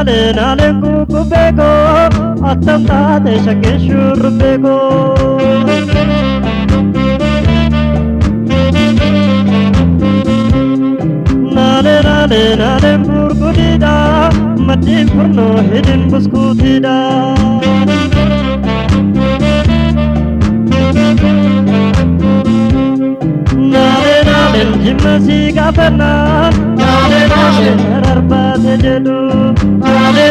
nale kukubeko attamta te shakeshurbeko nale burgudida madin furno hidin buskutida nale jimasi gafana nale hararbat jedu nale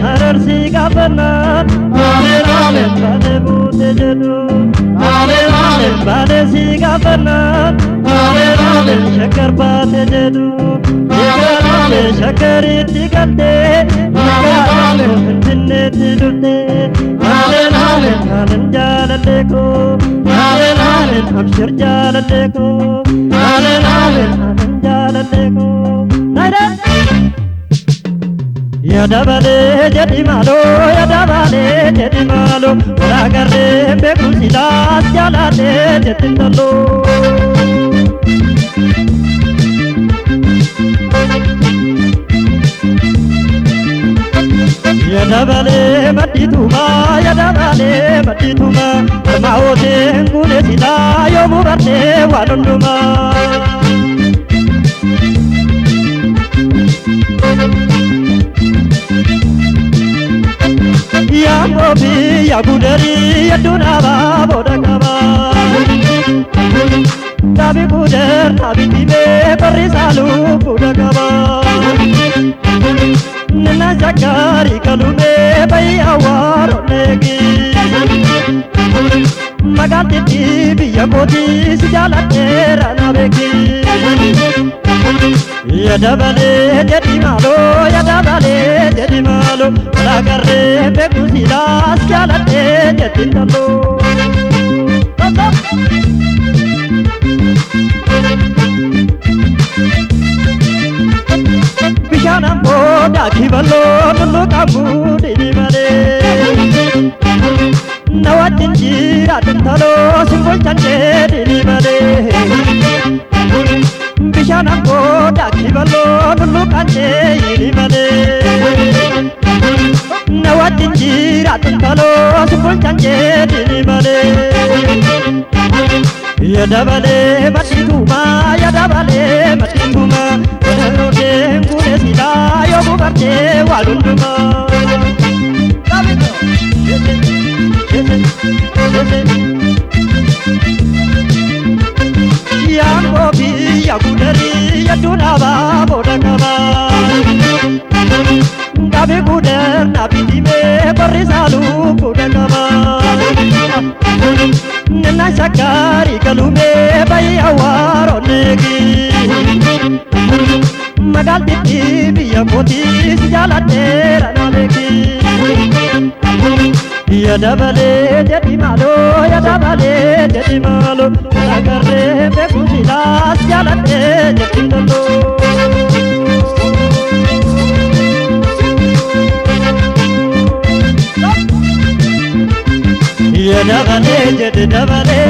harar si gafana nale badebu jedu nale bade si gafana nale shakar bat jedu nale shakari tikate nale jinne tidute nale halan jalaleko nale abshir jalaleko nale halan jalaleko naida ya dabale jadi malo ora garre be kusila jalale jetindalo ya dabale matituma maote ngule sila yo murate walunduma ya mobi ya gudari ya dunaba bodakaba tabi guder tabi tibe barisalu bodakaba nana jakari kalume bay awaro negi magati tibi ya koti sijalate rana beki ya dabale jadi malo lagarre be kusila sijalate jetindalo Bishanam boda kibalo tulu kamu dini male nawatin jira tentalo simbol chanje dini male Bishanam boda kibalo tulu kanje dini male nawatin jira tentalo simbol chanje dini male ya dabale matituma Nalode ngule sila yo bubarte walunduma Dabito ya mobi ya gudari ya dunaba bodakaba Dabe guder nabi dime barisalu bodakaba Nana shakari kalume bay awaro negi magal tibi ya koti sijalate rana beki ya dabale jadi malo lagarre be kusila sijalate jetindalo ya dabale jadi dabale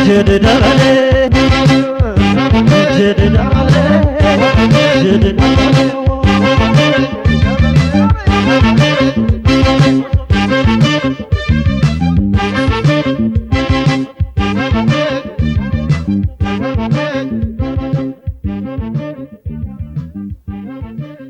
Jadi